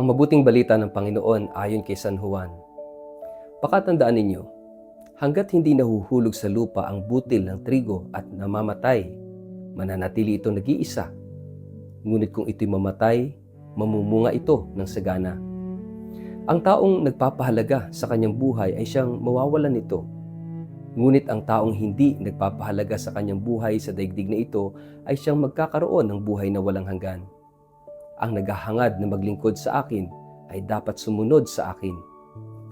Ang mabuting balita ng Panginoon ayon kay San Juan. Pakatandaan ninyo, hanggat hindi nahuhulog sa lupa ang butil ng trigo at namamatay, mananatili ito nag-iisa. Ngunit kung ito'y mamatay, mamumunga ito ng sagana. Ang taong nagpapahalaga sa kanyang buhay ay siyang mawawalan nito. Ngunit ang taong hindi nagpapahalaga sa kanyang buhay sa daigdig na ito ay siyang magkakaroon ng buhay na walang hanggan. Ang naghahangad na maglingkod sa akin ay dapat sumunod sa akin.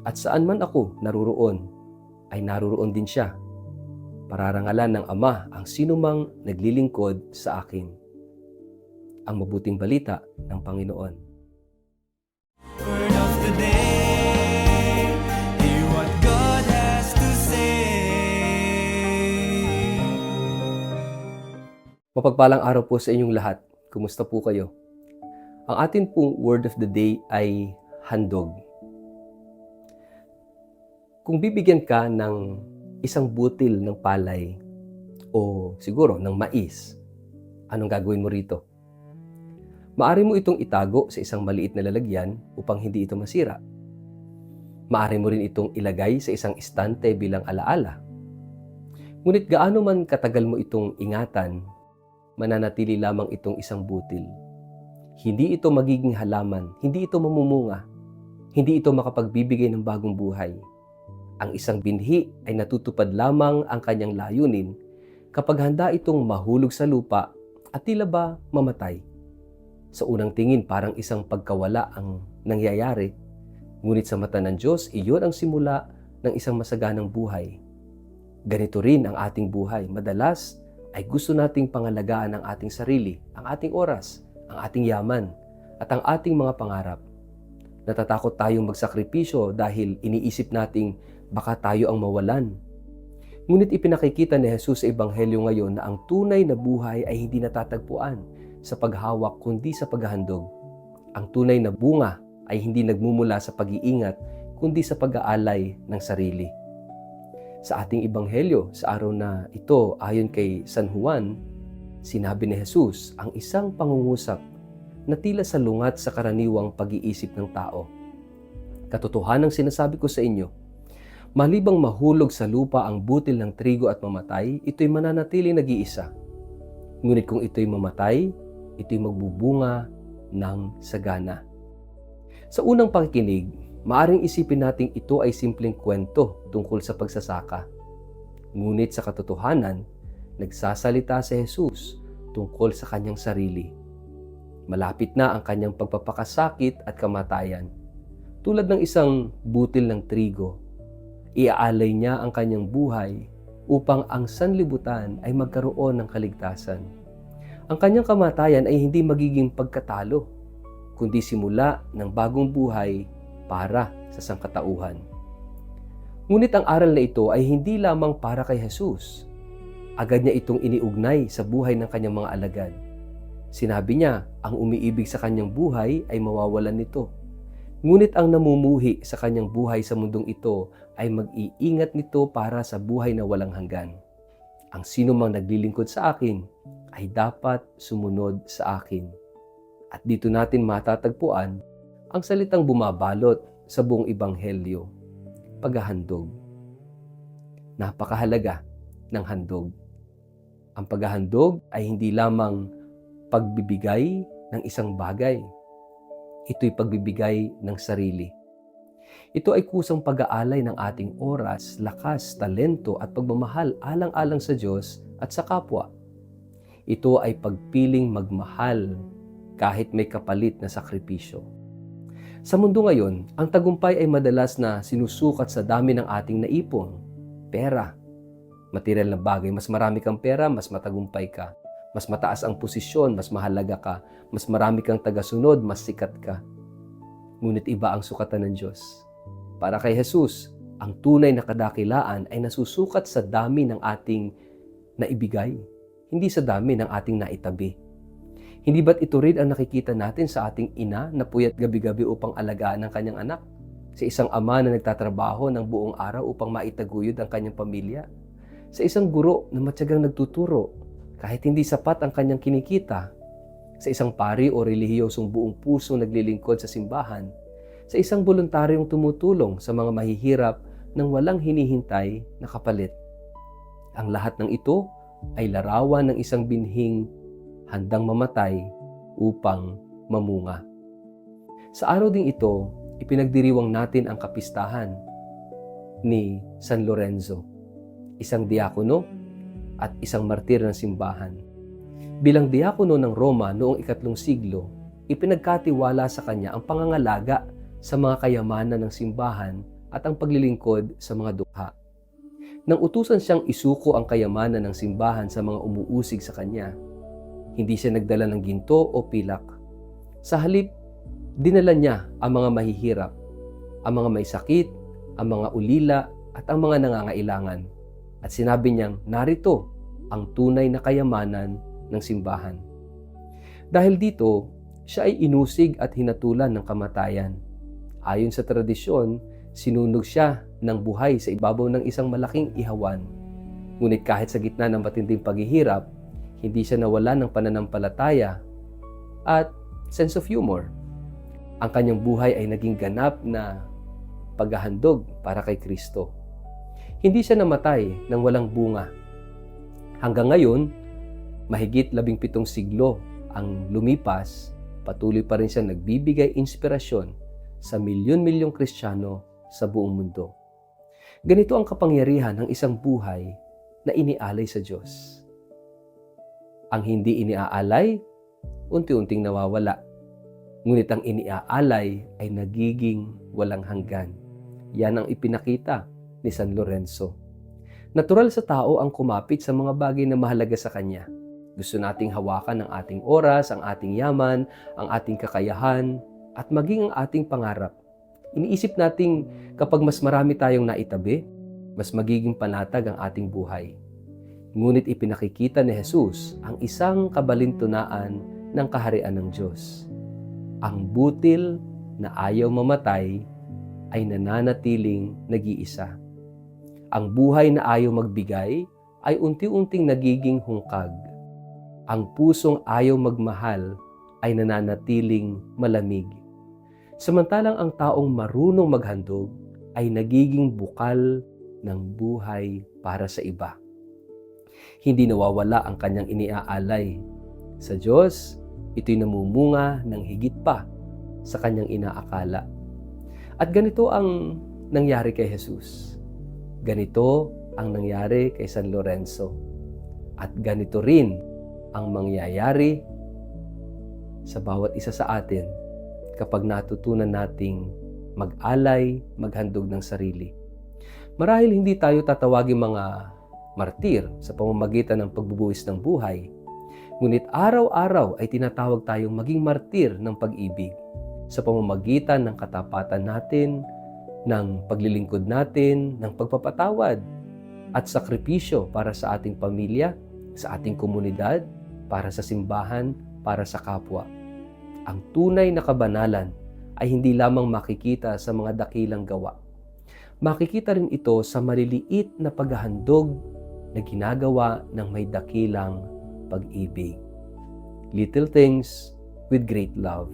At saan man ako naruroon, ay naruroon din siya. Pararangalan ng Ama ang sinumang naglilingkod sa akin. Ang mabuting balita ng Panginoon. Word of the day, hear what God has to say. Mapagpalang araw po sa inyong lahat. Kumusta po kayo? Ang atin pong word of the day ay handog. Kung bibigyan ka ng isang butil ng palay o siguro ng mais, anong gagawin mo rito? Maari mo itong itago sa isang maliit na lalagyan upang hindi ito masira. Maari mo rin itong ilagay sa isang estante bilang alaala. Ngunit gaano man katagal mo itong ingatan, mananatili lamang itong isang butil. Hindi ito magiging halaman, hindi ito mamumunga, hindi ito makapagbibigay ng bagong buhay. Ang isang binhi ay natutupad lamang ang kanyang layunin kapag handa itong mahulog sa lupa at tila ba mamatay. Sa unang tingin parang isang pagkawala ang nangyayari, ngunit sa mata ng Diyos, iyon ang simula ng isang masaganang buhay. Ganito rin ang ating buhay. Madalas ay gusto nating pangalagaan ang ating sarili, ang ating oras, ang ating yaman, at ang ating mga pangarap. Natatakot tayong magsakripisyo dahil iniisip nating baka tayo ang mawalan. Ngunit ipinakikita ni Jesus sa Ebanghelyo ngayon na ang tunay na buhay ay hindi natatagpuan sa paghawak kundi sa paghahandog. Ang tunay na bunga ay hindi nagmumula sa pag-iingat kundi sa pag-aalay ng sarili. Sa ating Ebanghelyo, sa araw na ito ayon kay San Juan, sinabi ni Jesus ang isang pangungusap na tila salungat sa karaniwang pag-iisip ng tao. Katotohanang sinasabi ko sa inyo, malibang mahulog sa lupa ang butil ng trigo at mamatay, ito'y mananatiling nag-iisa. Ngunit kung ito'y mamatay, ito'y magbubunga ng sagana. Sa unang pakikinig, maaring isipin nating ito ay simpleng kwento tungkol sa pagsasaka. Ngunit sa katotohanan, nagsasalita si Jesus tungkol sa kanyang sarili. Malapit na ang kanyang pagpapakasakit at kamatayan. Tulad ng isang butil ng trigo, iaalay niya ang kanyang buhay upang ang sanlibutan ay magkaroon ng kaligtasan. Ang kanyang kamatayan ay hindi magiging pagkatalo, kundi simula ng bagong buhay para sa sangkatauhan. Ngunit ang aral na ito ay hindi lamang para kay Jesus. Agad niya itong iniugnay sa buhay ng kanyang mga alagad. Sinabi niya, ang umiibig sa kanyang buhay ay mawawalan nito. Ngunit ang namumuhi sa kanyang buhay sa mundong ito ay mag-iingat nito para sa buhay na walang hanggan. Ang sino mang naglilingkod sa akin ay dapat sumunod sa akin. At dito natin matatagpuan ang salitang bumabalot sa buong Ebanghelyo, paghahandog. Napakahalaga ng handog. Ang paghahandog ay hindi lamang pagbibigay ng isang bagay. Ito'y pagbibigay ng sarili. Ito ay kusang pag-aalay ng ating oras, lakas, talento at pagmamahal alang-alang sa Diyos at sa kapwa. Ito ay pagpiling magmahal kahit may kapalit na sakripisyo. Sa mundo ngayon, ang tagumpay ay madalas na sinusukat sa dami ng ating naipon, pera, material na bagay. Mas marami kang pera, mas matagumpay ka. Mas mataas ang posisyon, mas mahalaga ka. Mas marami kang tagasunod, mas sikat ka. Ngunit iba ang sukatan ng Diyos. Para kay Jesus, ang tunay na kadakilaan ay nasusukat sa dami ng ating naibigay, hindi sa dami ng ating naitabi. Hindi ba't ito rin ang nakikita natin sa ating ina na puyat gabi-gabi upang alagaan ang kanyang anak? Sa isang ama na nagtatrabaho ng buong araw upang maitaguyod ang kanyang pamilya? Sa isang guro na matyagang nagtuturo kahit hindi sapat ang kanyang kinikita? sa isang pari o relihiyosong buong pusong naglilingkod sa simbahan, sa isang voluntaryong tumutulong sa mga mahihirap nang walang hinihintay na kapalit. Ang lahat ng ito ay larawan ng isang binhing handang mamatay upang mamunga. Sa araw ding ito, ipinagdiriwang natin ang kapistahan ni San Lorenzo, isang diakono at isang martir ng simbahan. Bilang diakono ng Roma noong 3 siglo, ipinagkatiwala sa kanya ang pangangalaga sa mga kayamanan ng simbahan at ang paglilingkod sa mga dukha. Nang utusan siyang isuko ang kayamanan ng simbahan sa mga umuusig sa kanya, hindi siya nagdala ng ginto o pilak. Sa halip, dinala niya ang mga mahihirap, ang mga may sakit, ang mga ulila at ang mga nangangailangan. At sinabi niyang, narito ang tunay na kayamanan ng simbahan. Dahil dito, siya ay inusig at hinatulan ng kamatayan. Ayon sa tradisyon, sinunog siya ng buhay sa ibabaw ng isang malaking ihawan. Ngunit kahit sa gitna ng matinding paghihirap, hindi siya nawala ng pananampalataya at sense of humor. Ang kanyang buhay ay naging ganap na paghahandog para kay Kristo. Hindi siya namatay nang walang bunga. Hanggang ngayon, mahigit 17 siglo ang lumipas, patuloy pa rin siya nagbibigay inspirasyon sa milyon-milyong Kristiyano sa buong mundo. Ganito ang kapangyarihan ng isang buhay na inialay sa Diyos. Ang hindi iniaalay, unti-unting nawawala. Ngunit ang iniaalay ay nagiging walang hanggan. Yan ang ipinakita ni San Lorenzo. Natural sa tao ang kumapit sa mga bagay na mahalaga sa kanya. Gusto nating hawakan ang ating oras, ang ating yaman, ang ating kakayahan, at maging ang ating pangarap. Iniisip nating kapag mas marami tayong naitabi, mas magiging panatag ang ating buhay. Ngunit ipinakikita ni Jesus ang isang kabalintunaan ng kaharian ng Diyos. Ang butil na ayaw mamatay ay nananatiling nag-iisa. Ang buhay na ayaw magbigay ay unti-unting nagiging hungkag. Ang pusong ayaw magmahal ay nananatiling malamig. Samantalang ang taong marunong maghandog ay nagiging bukal ng buhay para sa iba. Hindi nawawala ang kanyang iniaalay. Sa Diyos, ito'y namumunga ng higit pa sa kanyang inaakala. At ganito ang nangyari kay Jesus. Ganito ang nangyari kay San Lorenzo. At ganito rin ang mangyayari sa bawat isa sa atin kapag natutunan nating mag-alay, maghandog ng sarili. Marahil hindi tayo tatawagin mga martir sa pamamagitan ng pagbubuwis ng buhay, ngunit araw-araw ay tinatawag tayong maging martir ng pag-ibig sa pamamagitan ng katapatan natin, ng paglilingkod natin, ng pagpapatawad at sakripisyo para sa ating pamilya, sa ating komunidad, para sa simbahan, para sa kapwa. Ang tunay na kabanalan ay hindi lamang makikita sa mga dakilang gawa. Makikita rin ito sa maliliit na paghahandog na ginagawa ng may dakilang pag-ibig. Little things with great love.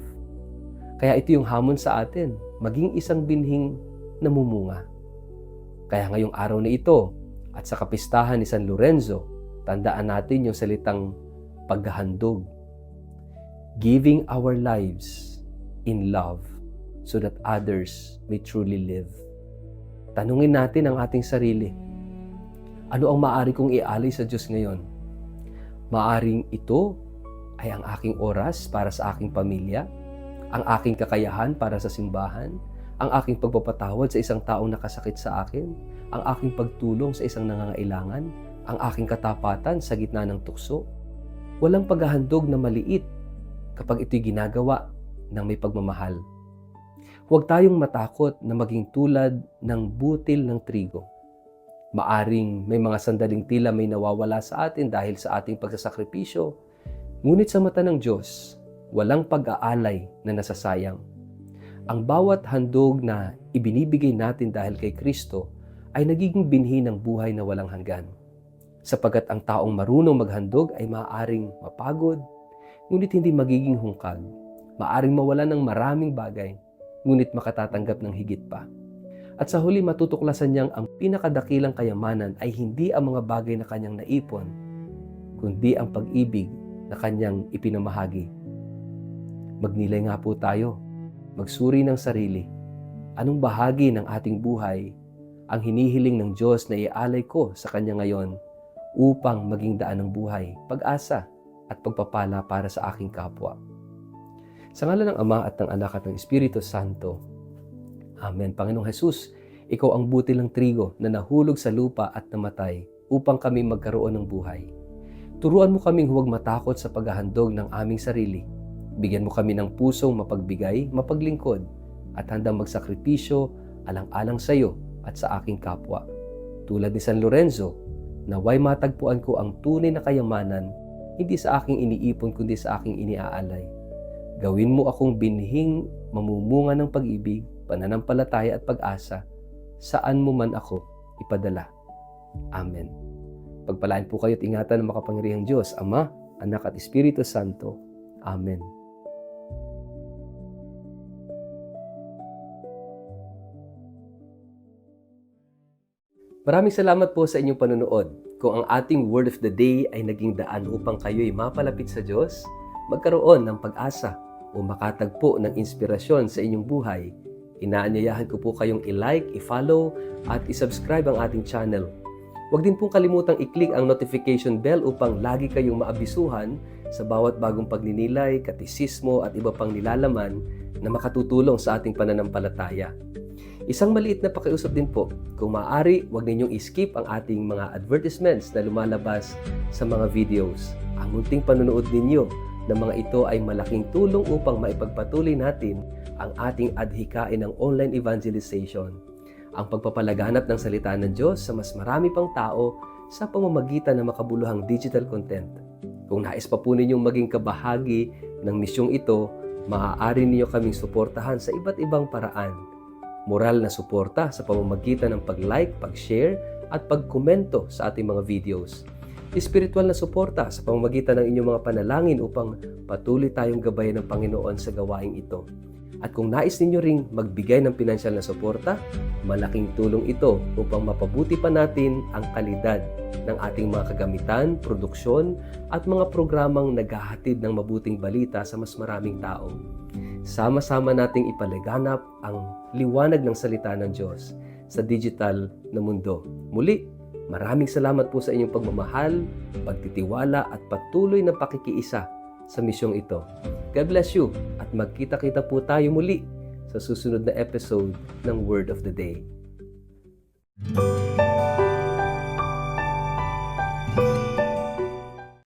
Kaya ito yung hamon sa atin, maging isang binhing namumunga. Kaya ngayong araw na ito at sa kapistahan ni San Lorenzo, tandaan natin yung salitang paghahandog. Giving our lives in love so that others may truly live. Tanungin natin ang ating sarili. Ano ang maaari kong ialay sa Diyos ngayon? Maaring ito ay ang aking oras para sa aking pamilya, ang aking kakayahan para sa simbahan, ang aking pagpapatawad sa isang taong nakasakit sa akin, ang aking pagtulong sa isang nangangailangan, ang aking katapatan sa gitna ng tukso. Walang paghahandog na maliit kapag ito'y ginagawa ng may pagmamahal. Huwag tayong matakot na maging tulad ng butil ng trigo. Maaring may mga sandaling tila may nawawala sa atin dahil sa ating pagsasakripisyo, ngunit sa mata ng Diyos, walang pag-aalay na nasasayang. Ang bawat handog na ibinibigay natin dahil kay Kristo ay nagiging binhi ng buhay na walang hanggan. Sapagat ang taong marunong maghandog ay maaaring mapagod, ngunit hindi magiging hungkag. Maaring mawalan ng maraming bagay, ngunit makatatanggap ng higit pa. At sa huli matutuklasan niyang ang pinakadakilang kayamanan ay hindi ang mga bagay na kanyang naipon, kundi ang pag-ibig na kanyang ipinamahagi. Magnilay nga po tayo, magsuri ng sarili. Anong bahagi ng ating buhay ang hinihiling ng Diyos na ialay ko sa Kanya ngayon upang maging daan ng buhay, pag-asa at pagpapala para sa aking kapwa. Sa ngalan ng Ama at ng Anak at ng Espiritu Santo. Amen. Panginoong Jesus, Ikaw ang butil ng trigo na nahulog sa lupa at namatay upang kami magkaroon ng buhay. Turuan mo kaming huwag matakot sa paghahandog ng aming sarili. Bigyan mo kami ng pusong mapagbigay, mapaglingkod, at handang magsakripisyo alang-alang sa iyo at sa aking kapwa. Tulad ni San Lorenzo, naway matagpuan ko ang tunay na kayamanan, hindi sa aking iniipon kundi sa aking iniaalay. Gawin mo akong binhing mamumunga ng pag-ibig, pananampalataya at pag-asa, saan mo man ako ipadala. Amen. Pagpalain po kayo at ingatan ng makapangyarihang Diyos, Ama, Anak at Espiritu Santo. Amen. Maraming salamat po sa inyong panonood. Kung ang ating Word of the Day ay naging daan upang kayo'y mapalapit sa Diyos, magkaroon ng pag-asa o makatagpo ng inspirasyon sa inyong buhay, inaanyayahan ko po kayong i-like, i-follow at i-subscribe ang ating channel. Huwag din pong kalimutang i-click ang notification bell upang lagi kayong maabisuhan sa bawat bagong pagninilay, katisismo at iba pang nilalaman na makatutulong sa ating pananampalataya. Isang maliit na pakiusap din po, kung maaari, huwag ninyong i-skip ang ating mga advertisements na lumalabas sa mga videos. Ang munting panonood ninyo ng mga ito ay malaking tulong upang maipagpatuloy natin ang ating adhikain ng online evangelization, ang pagpapalaganap ng salita ng Diyos sa mas marami pang tao sa pamamagitan ng makabuluhang digital content. Kung nais pa po ninyong maging kabahagi ng misyong ito, maaari niyo kaming suportahan sa iba't ibang paraan. Moral na suporta sa pamamagitan ng pag-like, pag-share at pag-komento sa ating mga videos. Espiritual na suporta sa pamamagitan ng inyong mga panalangin upang patuloy tayong gabayan ng Panginoon sa gawaing ito. At kung nais ninyo ring magbigay ng pinansyal na suporta, malaking tulong ito upang mapabuti pa natin ang kalidad ng ating mga kagamitan, produksyon at mga programang naghahatid ng mabuting balita sa mas maraming tao. Sama-sama nating ipalaganap ang liwanag ng salita ng Diyos sa digital na mundo. Muli, maraming salamat po sa inyong pagmamahal, pagtitiwala at patuloy na pakikiisa sa misyong ito. God bless you at magkita-kita po tayo muli sa susunod na episode ng Word of the Day.